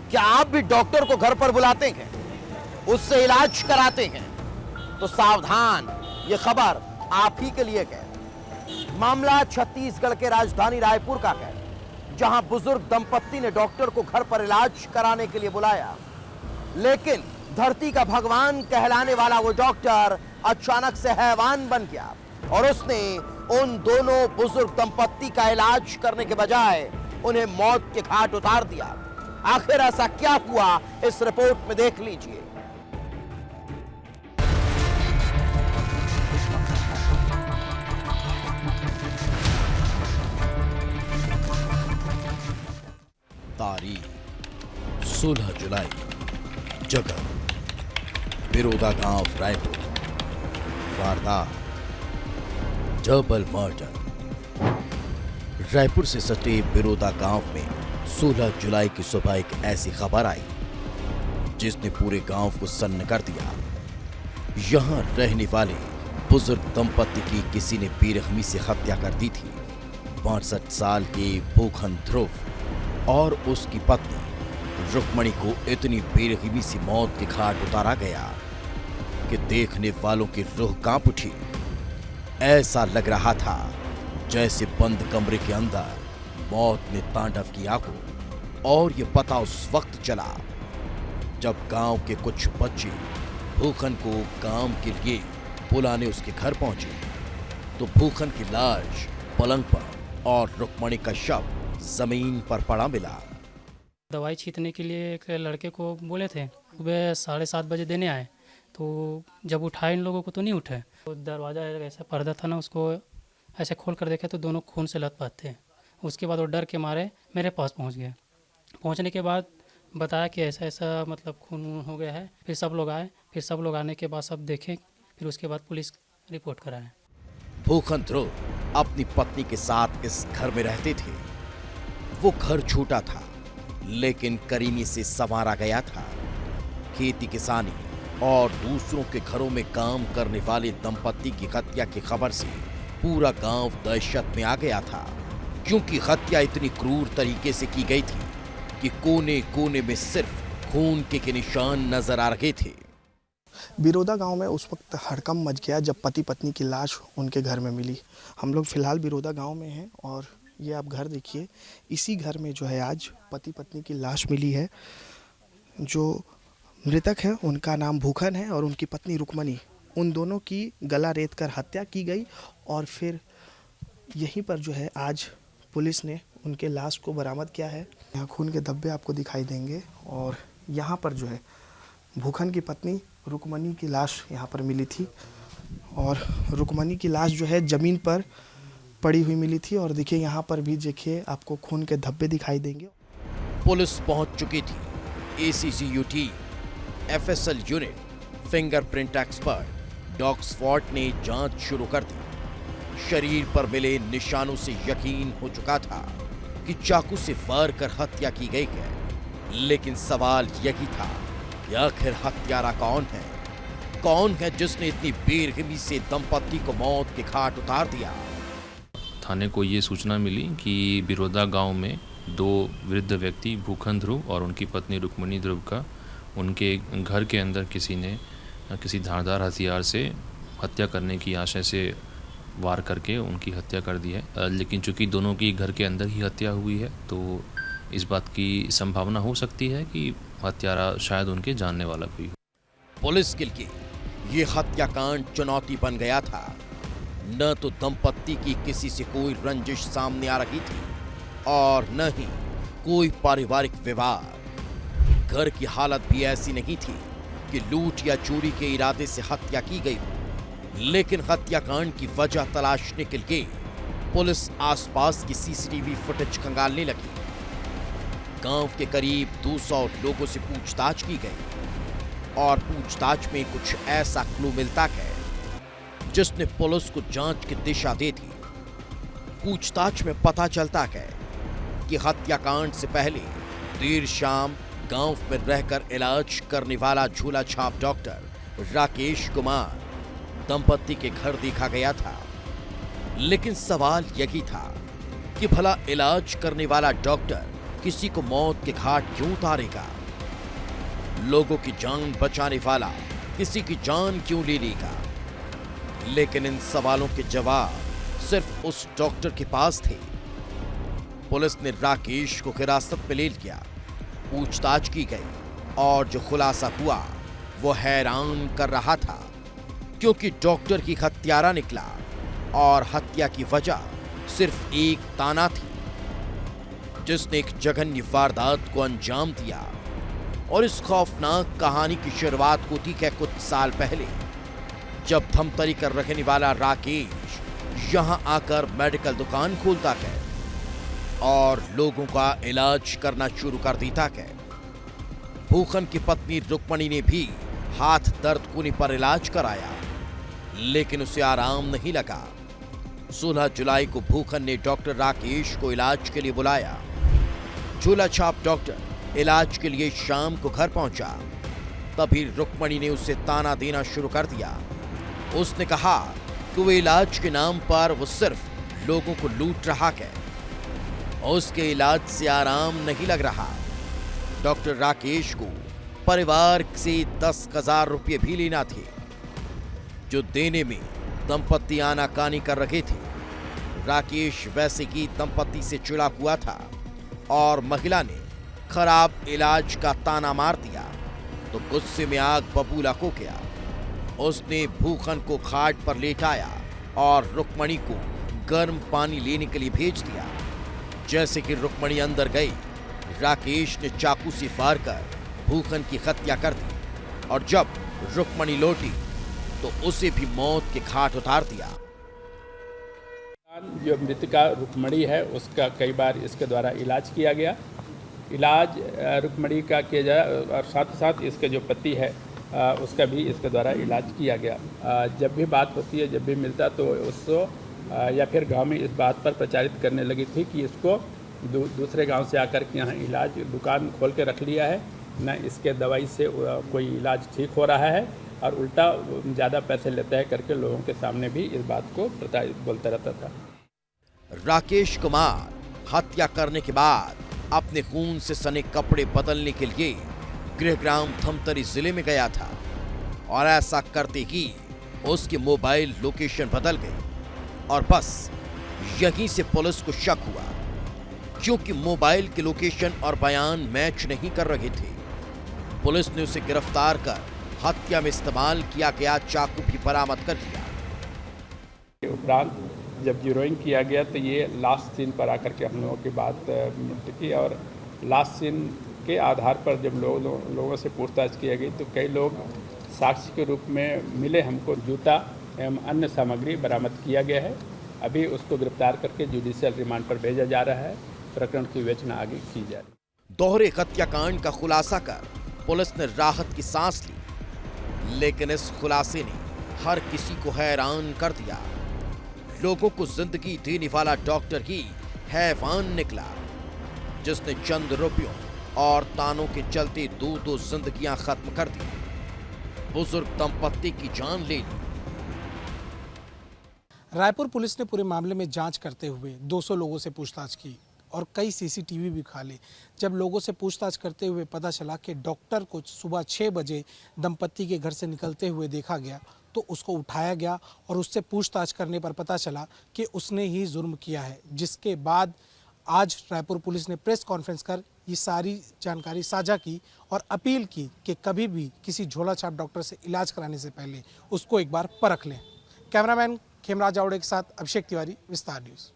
क्या आप भी डॉक्टर को घर पर बुलाते हैं, उससे इलाज कराते हैं? तो सावधान, ये खबर आप ही के लिए है। मामला छत्तीसगढ़ के राजधानी रायपुर का है, जहां बुजुर्ग दंपत्ति ने डॉक्टर को घर पर इलाज कराने के लिए बुलाया, लेकिन धरती का भगवान कहलाने वाला वो डॉक्टर अचानक से हैवान बन गया और उसने उन दोनों बुजुर्ग दंपत्ति का इलाज करने के बजाय उन्हें मौत के घाट उतार दिया। आखिर ऐसा क्या हुआ, इस रिपोर्ट में देख लीजिए। तारीख 16 जुलाई, जगह बिरोदा गांव, रायपुर। वारदात डबल मर्डर। रायपुर से सटे बिरोदा गांव में 16 जुलाई की सुबह एक ऐसी खबर आई जिसने पूरे गांव को सन्न कर दिया। यहां रहने वाले बुजुर्ग दंपत्ति की किसी ने बेरहमी से हत्या कर दी थी। 62 साल के भूखन ध्रुव और उसकी पत्नी रुक्मणी को इतनी बेरहमी से मौत के घाट उतारा गया कि देखने वालों की रूह कांप उठी। ऐसा लग रहा था जैसे बंद कमरे के अंदर मौत ने तांडव किया हो। और ये पता उस वक्त चला जब गांव के कुछ बच्चे भूखन को काम के लिए बुलाने उसके घर पहुंचे तो भूखन की लाश पलंग पर और रुक्मणी का शव जमीन पर पड़ा मिला। दवाई छींटने के लिए एक लड़के को बोले थे, सुबह 7:30 बजे देने आए, तो जब उठाए इन लोगों को तो नहीं उठे। तो दरवाज़ा ऐसा पर्दा था ना, उसको ऐसे खोल कर देखे तो दोनों खून से लथपथ थे। उसके बाद वो डर के मारे मेरे पास पहुंच गए। पहुंचने के बाद बताया कि ऐसा ऐसा मतलब खून हो गया है। फिर सब लोग आए, फिर सब लोग आने के बाद सब देखे, फिर उसके बाद पुलिस रिपोर्ट कराए। भूखन ध्रुव अपनी पत्नी के साथ इस घर में रहते थे। वो घर छोटा था लेकिन करीने से संवारा गया था। खेती किसानी और दूसरों के घरों में काम करने वाले दंपत्ति की हत्या की खबर से पूरा गांव दहशत में आ गया था, क्योंकि हत्या इतनी क्रूर तरीके से की गई थी कि कोने कोने में सिर्फ खून के निशान नजर आ रहे थे। बिरोदा गांव में उस वक्त हड़कंप मच गया जब पति पत्नी की लाश उनके घर में मिली। हम लोग फिलहाल बिरोदा गांव में हैं और ये आप घर देखिए, इसी घर में जो है आज पति पत्नी की लाश मिली है। जो मृतक है उनका नाम भूखन है और उनकी पत्नी रुक्मणी। उन दोनों की गला रेत कर हत्या की गई और फिर यहीं पर जो है आज पुलिस ने उनके लाश को बरामद किया है। यहाँ खून के धब्बे आपको दिखाई देंगे और यहाँ पर जो है भूखन की पत्नी रुक्मणी की लाश यहाँ पर मिली थी और रुक्मणी की लाश जो है ज़मीन पर पड़ी हुई मिली थी। और देखिए यहाँ पर भी देखिए आपको खून के धब्बे दिखाई देंगे। पुलिस पहुंच चुकी थी। ACCU team, FSL unit, fingerprint expert, dog squad ने जांच शुरू कर दी। शरीर पर मिले निशानों से यकीन हो चुका था कि चाकू से वार कर हत्या की गई है, लेकिन सवाल यही था कि आखिर हत्यारा कौन है? कौन है जिसने इतनी बेरहमी से दंपत्ति को मौत के घाट उतार दिया? थाने को ये सूचना मिली कि बिरोदा गांव में 2 वृद्ध व्यक्ति भूखन ध्रुव और उनकी पत्नी रुक्मणी ध्रुव का उनके घर के अंदर किसी ने किसी धारदार हथियार से हत्या करने की आशय से वार करके उनकी हत्या कर दी है। लेकिन चूंकि दोनों की घर के अंदर ही हत्या हुई है तो इस बात की संभावना हो सकती है कि हत्यारा शायद उनके जानने वाला कोई हो। पुलिस के लिए ये हत्याकांड चुनौती बन गया था। न तो दंपत्ति की किसी से कोई रंजिश सामने आ रही थी और न ही कोई पारिवारिक विवाद। घर की हालत भी ऐसी नहीं थी कि लूट या चोरी के इरादे से हत्या की गई हो। लेकिन हत्याकांड की वजह तलाशने के लिए पुलिस आसपास की सीसीटीवी फुटेज खंगालने लगी। गांव के करीब 200 लोगों से पूछताछ की गई और पूछताछ में कुछ ऐसा क्लू मिलता है जिसने पुलिस को जांच की दिशा दे दी। पूछताछ में पता चलता है कि हत्याकांड से पहले देर शाम गांव में रहकर इलाज करने वाला झूला छाप डॉक्टर राकेश कुमार दंपत्ति के घर देखा गया था। लेकिन सवाल यही था कि भला इलाज करने वाला डॉक्टर किसी को मौत के घाट क्यों उतारेगा? लोगों की जान बचाने वाला किसी की जान क्यों ले लेगा? लेकिन इन सवालों के जवाब सिर्फ उस डॉक्टर के पास थे। पुलिस ने राकेश को हिरासत में ले लिया, पूछताछ की गई और जो खुलासा हुआ वो हैरान कर रहा था, क्योंकि डॉक्टर की हत्यारा निकला और हत्या की वजह सिर्फ एक ताना थी जिसने एक जघन्य वारदात को अंजाम दिया। और इस खौफनाक कहानी की शुरुआत होती है कुछ साल पहले, जब धमतरी कर रहने वाला राकेश यहां आकर मेडिकल दुकान खोलता है और लोगों का इलाज करना शुरू कर देता है। भूखन की पत्नी रुक्मणी ने भी हाथ दर्द होने पर इलाज कराया, लेकिन उसे आराम नहीं लगा। 16 जुलाई को भूखन ने डॉक्टर राकेश को इलाज के लिए बुलाया। झूला छाप डॉक्टर इलाज के लिए शाम को घर पहुंचा। तभी रुक्मणी ने उसे ताना देना शुरू कर दिया। उसने कहा कि वो इलाज के नाम पर वो सिर्फ लोगों को लूट रहा है और उसके इलाज से आराम नहीं लग रहा। डॉक्टर राकेश को परिवार से 10,000 रुपये भी लेना थे, जो देने में दंपत्ति आनाकानी कर रहे थे। राकेश वैसे ही दंपत्ति से चिढ़ा हुआ था और महिला ने खराब इलाज का ताना मार दिया तो गुस्से में आग बबूला हो गया। उसने भूखन को खाट पर लेटाया और रुक्मणी को गर्म पानी लेने के लिए भेज दिया। जैसे कि रुक्मणी अंदर गई, राकेश ने चाकू से फार कर भूखन की हत्या कर दी और जब रुक्मणी लौटी तो उसे भी मौत के घाट उतार दिया। जो मृतका रुक्मणी है उसका कई बार इसके द्वारा इलाज किया गया। इलाज रुक्मणी का किया जाए और साथ ही साथ इसके जो पति है उसका भी इसके द्वारा इलाज किया गया। जब भी बात होती है, जब भी मिलता तो उसको या फिर गांव में इस बात पर प्रचारित करने लगी थी कि इसको दूसरे गांव से आकर के यहाँ इलाज दुकान खोल के रख लिया है, न इसके दवाई से कोई इलाज ठीक हो रहा है और उल्टा ज़्यादा पैसे लेता है करके लोगों के सामने भी इस बात को बोलता रहता था। राकेश कुमार हत्या करने के बाद अपने खून से सने कपड़े बदलने के लिए गृहग्राम धमतरी जिले में गया था और ऐसा करते ही उसकी मोबाइल लोकेशन बदल गई और बस यहीं से पुलिस को शक हुआ, क्योंकि मोबाइल के लोकेशन और बयान मैच नहीं कर रहे थे। पुलिस ने उसे गिरफ्तार कर हत्या में इस्तेमाल किया गया चाकू भी बरामद कर लिया। उपरांत जब जीरोइंग किया गया तो ये लास्ट सीन पर आकर के हम लोगों की बात की और लास्ट सीन के आधार पर जब लोगों से पूछताछ किया गई तो कई लोग साक्षी के रूप में मिले। हमको जूता एवं अन्य सामग्री बरामद किया गया है। अभी उसको गिरफ्तार करके जुडिशियल रिमांड पर भेजा जा रहा है। प्रकरण की विवेचना आगे की जा रही है। दोहरे हत्याकांड का खुलासा कर पुलिस ने राहत की सांस ली, लेकिन इस खुलासे ने हर किसी को हैरान कर दिया। लोगों को जिंदगी देने वाला डॉक्टर ही हैवान निकला, जिसने चंद रुपयों और तानों के चलते दो जिंदगियां खत्म कर दी, बुजुर्ग दंपत्ति की जान ले ली। रायपुर पुलिस ने पूरे मामले में जांच करते हुए 200 लोगों से पूछताछ की और कई सीसीटीवी भी खाले। जब लोगों से पूछताछ करते हुए पता चला कि डॉक्टर को सुबह 6 बजे दंपत्ति के घर से निकलते हुए देखा गया तो उसको उठाया गया और उससे पूछताछ करने पर पता चला कि उसने ही जुर्म किया है। जिसके बाद आज रायपुर पुलिस ने प्रेस कॉन्फ्रेंस कर ये सारी जानकारी साझा की और अपील की कि कभी भी किसी झोला छाप डॉक्टर से इलाज कराने से पहले उसको एक बार परख लें। कैमरामैन खेमराज जावड़े के साथ अभिषेक तिवारी, विस्तार न्यूज़।